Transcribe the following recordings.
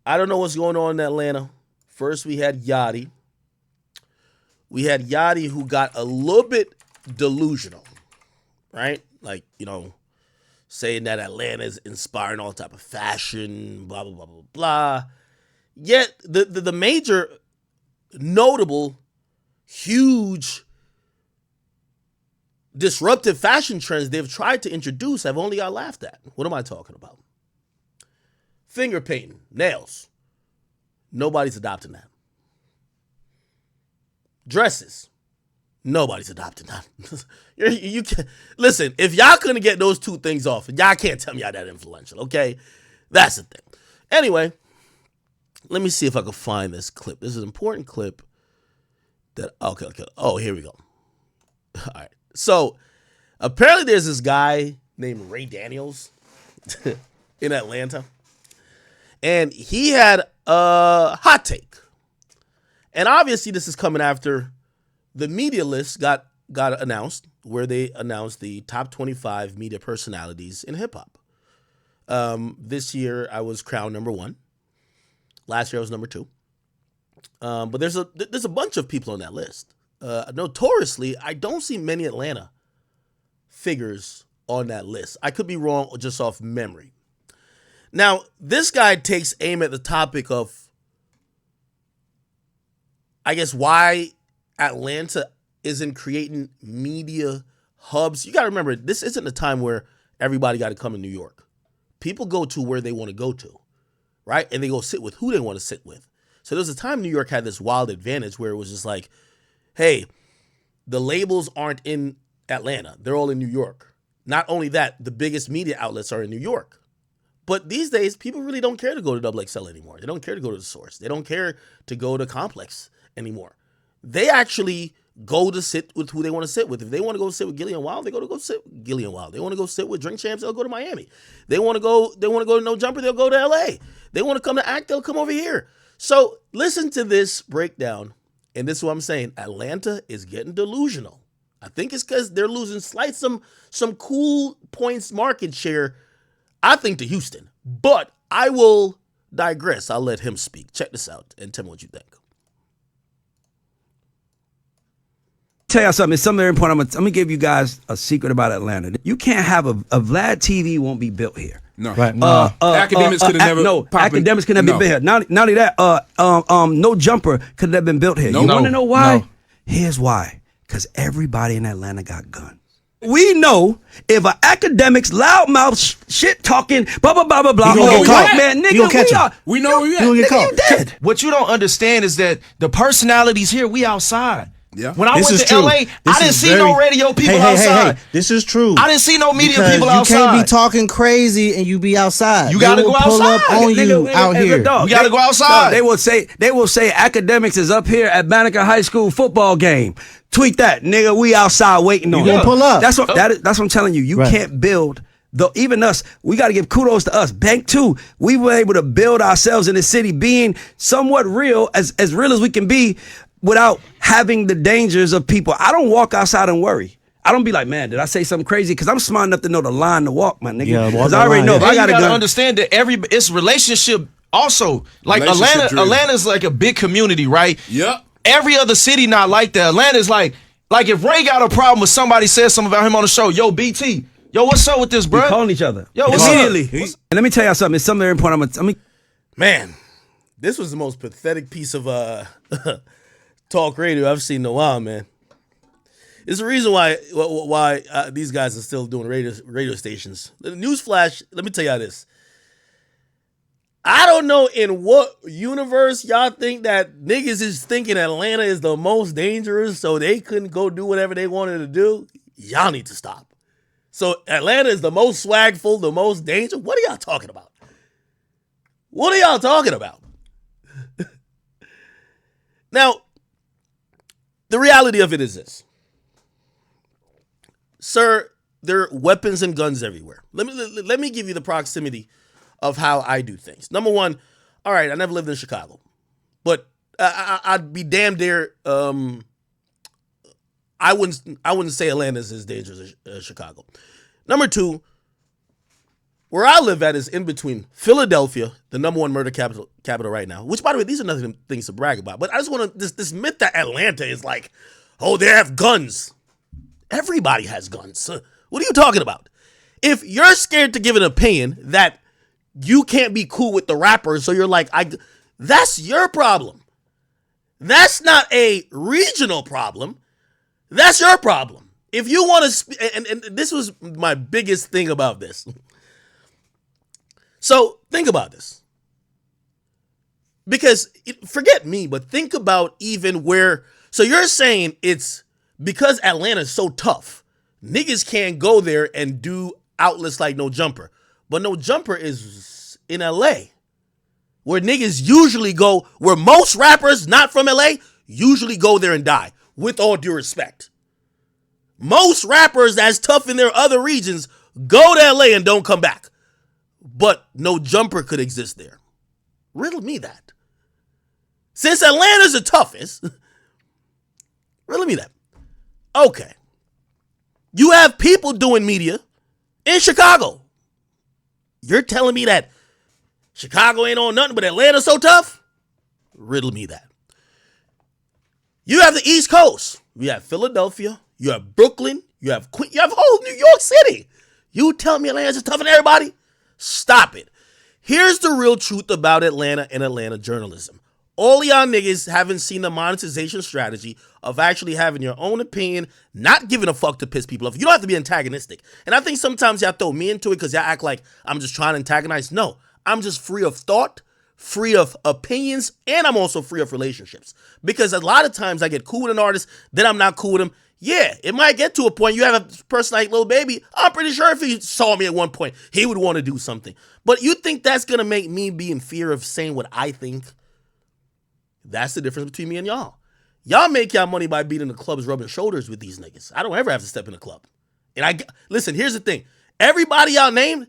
I don't know what's going on in Atlanta. First, we had Yachty. We had Yachty who got a little bit delusional, right? Like, saying that Atlanta is inspiring all type of fashion, blah, blah, blah, blah, blah. Yet, the major, notable, huge, disruptive fashion trends they've tried to introduce have only got laughed at. What am I talking about? Finger painting, nails. Nobody's adopting that. Dresses. Nobody's adopting that. you can listen, if y'all couldn't get those two things off, y'all can't tell me y'all that influential, okay? That's the thing. Anyway, let me see if I can find this clip. This is an important clip that, okay. Oh, here we go. All right. So, apparently there's this guy named Ray Daniels in Atlanta. And he had a hot take. And obviously this is coming after the media list got announced, where they announced the top 25 media personalities in hip hop. This year I was crowned number 1. Last year I was number 2. But there's a bunch of people on that list. Notoriously, I don't see many Atlanta figures on that list. I could be wrong just off memory. Now, this guy takes aim at the topic of, I guess, why Atlanta isn't creating media hubs. You got to remember, this isn't a time where everybody got to come to New York. People go to where they want to go to, right? And they go sit with who they want to sit with. So there was a time New York had this wild advantage where it was just like, hey, the labels aren't in Atlanta. They're all in New York. Not only that, the biggest media outlets are in New York. But these days, people really don't care to go to XXL anymore. They don't care to go to the Source. They don't care to go to Complex anymore. They actually go to sit with who they want to sit with. If they want to go sit with Gillian Wild, they go sit with Gillian Wild. They want to go sit with Drink Champs, they'll go to Miami. They want to go to No Jumper, they'll go to LA. They want to come to Act, they'll come over here. So listen to this breakdown, and this is what I'm saying. Atlanta is getting delusional. I think it's because they're losing some cool points market share, I think, to Houston. But I will digress. I'll let him speak. Check this out and tell me what you think. Tell you something. It's something very important. I'm gonna give you guys a secret about Atlanta. You can't have a Vlad TV won't be built here. No, right? Academics could have never. Academics could never be built here. Not only that, No Jumper could have been built here. You want to know why? No. Here's why. Because everybody in Atlanta got guns. We know if an Academics loudmouth shit talking, blah blah blah blah blah. Get caught. Man, nigga, You gonna catch him. We know where you at. You gonna get nigga, caught. you dead. What you don't understand is that the personalities here, we outside. Yeah. When I This went is to true. LA, This I didn't is see very- no radio people Hey, outside. this is true. I didn't see no media Because people you outside. can't be talking crazy and you be outside. You gotta They will go pull outside. up on you Nigga, out hey, here. dog, You gotta go outside. They will say Academics is up here at Banneker High School football game. Tweet that, nigga. We outside waiting on You gonna pull up. That's what I'm telling you. You Right. can't build. Even us, we got to give kudos to us. Bank too. We were able to build ourselves in the city, being somewhat real, as real as we can be, without having the dangers of people. I don't walk outside and worry. I don't be like, man, did I say something crazy? Because I'm smart enough to know the line to walk, my nigga. Yeah, walk Because the I already line, know yeah. if I And got you a gotta gun. understand that it's relationship also. Like Relationship driven. Atlanta's like a big community, right? Yep. Every other city not like that. Atlanta's like if Ray got a problem with somebody says something about him on the show, yo, BT, yo, what's up with this, bro? We calling each other. Yo, what's immediately. up? And let me tell y'all something. It's something very important. Man, this was the most pathetic piece of talk radio I've seen in a while, man. It's the reason why these guys are still doing radio stations. The newsflash, let me tell y'all this. I don't know in what universe y'all think that niggas is thinking Atlanta is the most dangerous so they couldn't go do whatever they wanted to do. Y'all need to stop. So Atlanta is the most swagful, the most dangerous. What are y'all talking about? What are y'all talking about? Now, the reality of it is this. Sir, there are weapons and guns everywhere. Let me give you the proximity of how I do things. Number one, all right, I never lived in Chicago, but I'd be damn near. I wouldn't say Atlanta is as dangerous as Chicago. Number two, Where I live at is in between Philadelphia, the number one murder capital right now, which, by the way, these are nothing things to brag about. But I just want to, this myth that Atlanta is like, oh, they have guns. Everybody has guns. What are you talking about? If you're scared to give an opinion that you can't be cool with the rappers, so you're like, that's your problem. That's not a regional problem. That's your problem. If you want to, and this was my biggest thing about this. So think about this. Because forget me, but think about even where, so you're saying it's because Atlanta's so tough, niggas can't go there and do outlets like No Jumper. But No Jumper is in LA, where niggas usually go, where most rappers not from LA usually go there and die, with all due respect. Most rappers that's tough in their other regions go to LA and don't come back. But No Jumper could exist there. Riddle me that. Since Atlanta's the toughest, riddle me that. Okay. You have people doing media in Chicago. You're telling me that Chicago ain't on nothing but Atlanta's so tough? Riddle me that. You have the East Coast. You have Philadelphia. You have Brooklyn. You have Queens. You have whole New York City. You tell me Atlanta's tougher than everybody? Stop it. Here's the real truth about Atlanta and Atlanta journalism. All y'all niggas haven't seen the monetization strategy of actually having your own opinion, not giving a fuck to piss people off. You don't have to be antagonistic. And I think sometimes y'all throw me into it because y'all act like I'm just trying to antagonize. No, I'm just free of thought, free of opinions, and I'm also free of relationships. Because a lot of times I get cool with an artist, then I'm not cool with him. Yeah, it might get to a point. You have a person like Lil Baby. I'm pretty sure if he saw me at one point, he would want to do something. But you think that's going to make me be in fear of saying what I think? That's the difference between me and y'all. Y'all make y'all money by being in the clubs rubbing shoulders with these niggas. I don't ever have to step in the club. And listen, here's the thing. Everybody y'all named,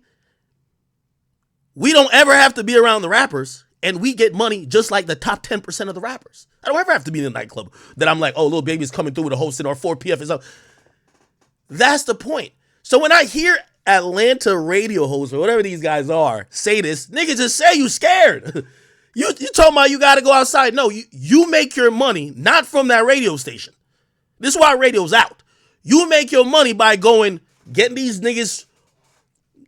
we don't ever have to be around the rappers. And we get money just like the top 10% of the rappers. I don't ever have to be in a nightclub that I'm like, oh, Lil Baby's coming through with a hosting or 4PF is up. That's the point. So when I hear Atlanta radio hosts or whatever these guys are say this, niggas just say you scared. You talking about you got to go outside. No, you make your money not from that radio station. This is why radio's out. You make your money by getting these niggas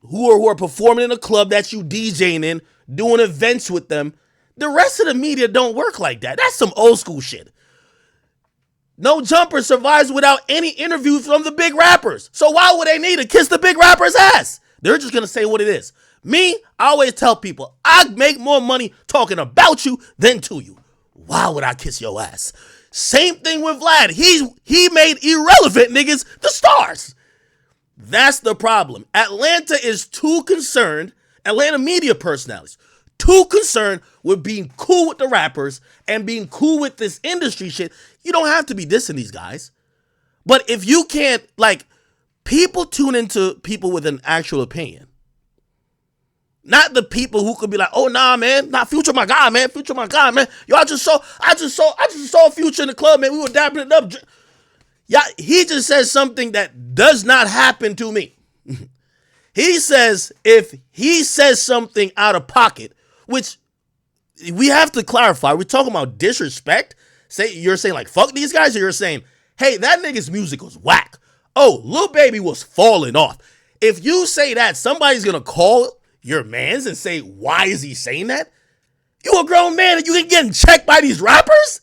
who are performing in a club that you DJing in, doing events with them. The rest of the media don't work like that. That's some old school shit. No Jumper survives without any interviews from the big rappers. So why would they need to kiss the big rapper's ass? They're just going to say what it is. Me, I always tell people, I make more money talking about you than to you. Why would I kiss your ass? Same thing with Vlad. He made irrelevant niggas the stars. That's the problem. Atlanta is too concerned, Atlanta media personalities, too concerned with being cool with the rappers and being cool with this industry shit. You don't have to be dissing these guys. But if you can't, people tune into people with an actual opinion. Not the people who could be like, oh nah, man, not Future my guy, man. Future my guy, man. Yo, I just saw Future in the club, man. We were dapping it up. Yeah, he just says something that does not happen to me. He says if he says something out of pocket, which we have to clarify, we're talking about disrespect. You're saying like fuck these guys, or you're saying, hey, that nigga's music was whack. Oh, Lil Baby was falling off. If you say that, somebody's gonna call your mans and say, why is he saying that? You a grown man and you can get checked by these rappers?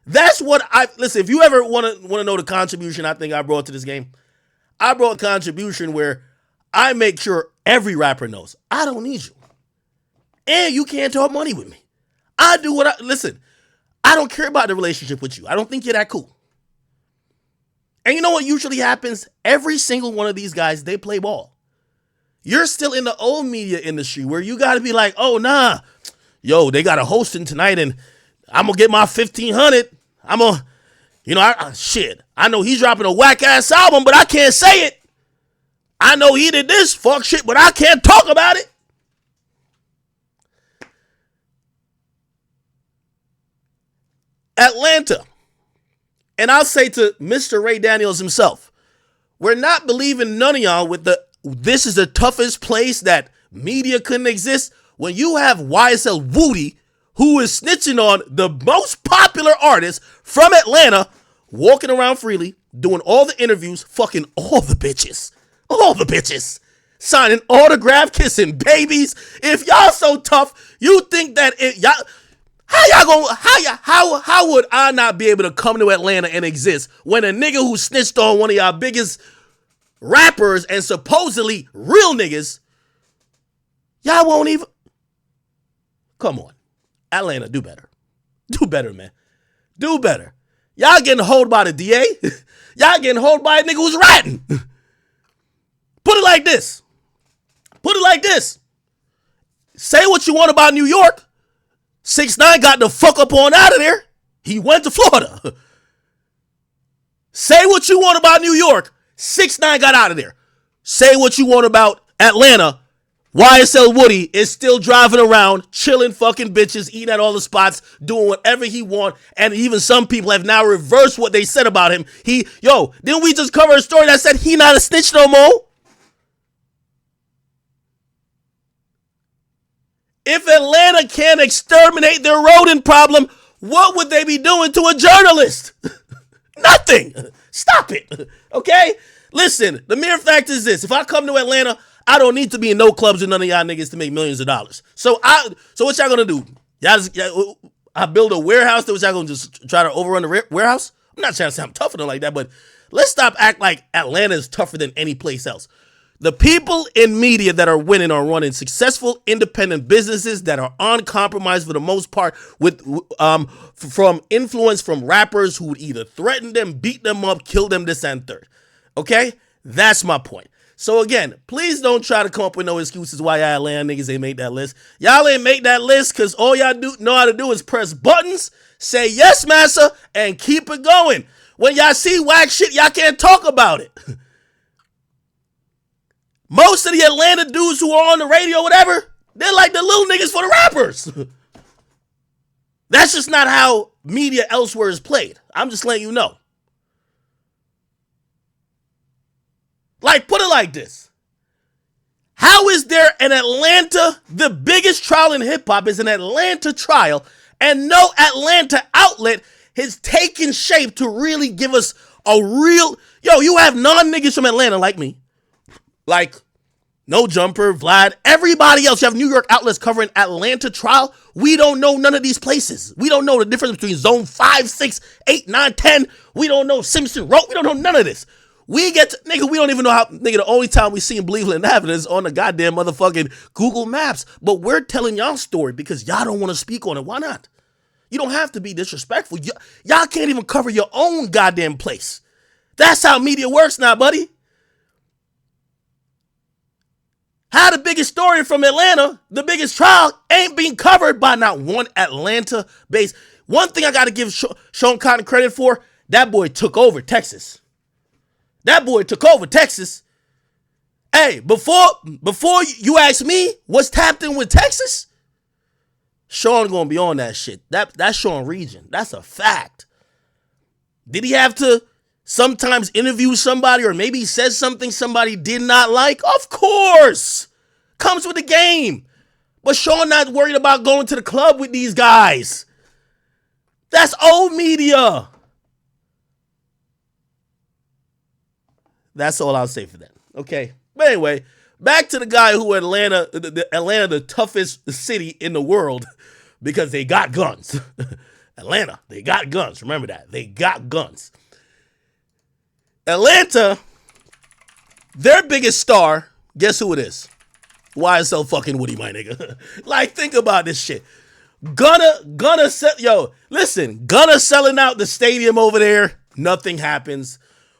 That's what listen, if you ever want to know the contribution I think I brought to this game, I brought a contribution where I make sure every rapper knows I don't need you. And you can't talk money with me. I do listen, I don't care about the relationship with you. I don't think you're that cool. And you know what usually happens? Every single one of these guys, they play ball. You're still in the old media industry where you got to be like, oh, nah. Yo, they got a hosting tonight and I'm going to get my 1,500. I'm going to, shit. I know he's dropping a whack ass album, but I can't say it. I know he did this fuck shit, but I can't talk about it. Atlanta. And I'll say to Mr. Ray Daniels himself, we're not believing none of y'all with the this is the toughest place that media couldn't exist. When you have YSL Woody, who is snitching on the most popular artist from Atlanta, walking around freely, doing all the interviews, fucking all the bitches, signing autograph, kissing babies. If y'all so tough, you think that how would I not be able to come to Atlanta and exist when a nigga who snitched on one of y'all biggest rappers and supposedly real niggas, y'all won't even. Come on, Atlanta, do better. Do better, man. Do better. Y'all getting hold by the DA. Y'all getting hold by a nigga who's ratting. Put it like this. Say what you want about New York. 6ix9ine got the fuck up on out of there. He went to Florida. Say what you want about New York. 6ix9ine got out of there. Say what you want about Atlanta. YSL Woody is still driving around, chilling fucking bitches, eating at all the spots, doing whatever he want. And even some people have now reversed what they said about him. Didn't we just cover a story that said he not a snitch no more? If Atlanta can't exterminate their rodent problem, what would they be doing to a journalist? Nothing. Stop it. Okay? Listen, the mere fact is this. If I come to Atlanta, I don't need to be in no clubs with none of y'all niggas to make millions of dollars. So what y'all gonna do? I build a warehouse that y'all gonna just try to overrun the warehouse? I'm not trying to say I'm tougher than like that, but let's stop act like Atlanta is tougher than any place else. The people in media that are winning are running successful independent businesses that are uncompromised for the most part with from influence from rappers who would either threaten them, beat them up, kill them, this and third. Okay? That's my point. So again, please don't try to come up with no excuses why y'all Atlanta niggas ain't make that list. Y'all ain't make that list because all y'all know how to do is press buttons, say yes, massa, and keep it going. When y'all see whack shit, y'all can't talk about it. Most of the Atlanta dudes who are on the radio, whatever, they're like the little niggas for the rappers. That's just not how media elsewhere is played. I'm just letting you know. Like, put it like this. How is there an Atlanta, the biggest trial in hip hop is an Atlanta trial, and no Atlanta outlet has taken shape to really give us a real, you have non-niggas from Atlanta like me. Like, No Jumper, Vlad, everybody else. You have New York outlets covering Atlanta trial. We don't know none of these places. We don't know the difference between zone 5, 6, 8, 9, 10. We don't know Simpson Road. We don't know none of this. We don't even know how, the only time we see Cleveland Avenue is on the goddamn motherfucking Google Maps. But we're telling y'all story because y'all don't want to speak on it. Why not? You don't have to be disrespectful. Y'all can't even cover your own goddamn place. That's how media works now, buddy. How the biggest story from Atlanta, the biggest trial, ain't being covered by not one Atlanta-based. One thing I got to give Sean Cotton credit for, that boy took over Texas. Hey, before you ask me what's tapped in with Texas, Sean gonna be on that shit. That's Sean Region. That's a fact. Did he have to sometimes interview somebody, or maybe he says something somebody did not like? Of course. Comes with the game. But Sean not worried about going to the club with these guys. That's old media. That's all I'll say for that. Okay. But anyway, back to the guy who Atlanta, the toughest city in the world because they got guns. Atlanta, they got guns. Remember that. They got guns. Atlanta, their biggest star, guess who it is? YSL fucking Woody, my nigga. Like, think about this shit. Gunna selling out the stadium over there. Nothing happens.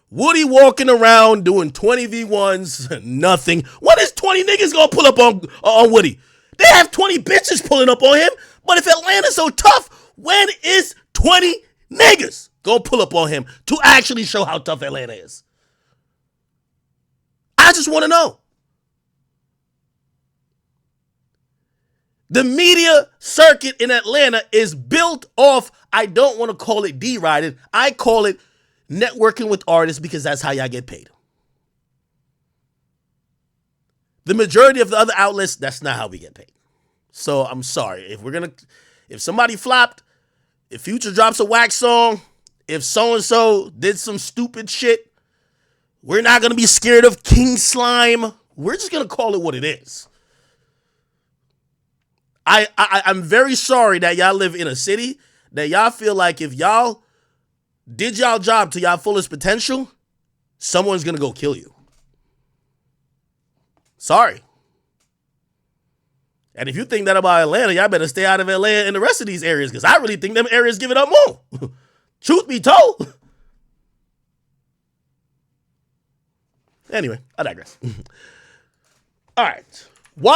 Woody walking around doing 20v1s. Nothing. When is 20 niggas gonna pull up on Woody? They have 20 bitches pulling up on him. But if Atlanta's so tough, when is 20 niggas gonna pull up on him to actually show how tough Atlanta is? I just want to know. The media circuit in Atlanta is built off, I don't want to call it derided, I call it networking with artists because that's how y'all get paid. The majority of the other outlets, that's not how we get paid. So I'm sorry. If somebody flopped, if Future drops a whack song, if so-and-so did some stupid shit, we're not going to be scared of King Slime. We're just going to call it what it is. I'm very sorry that y'all live in a city that y'all feel like if y'all did y'all job to y'all fullest potential, someone's going to go kill you. Sorry. And if you think that about Atlanta, y'all better stay out of Atlanta and the rest of these areas, because I really think them areas give it up more. Truth be told. Anyway, I digress. All right. Why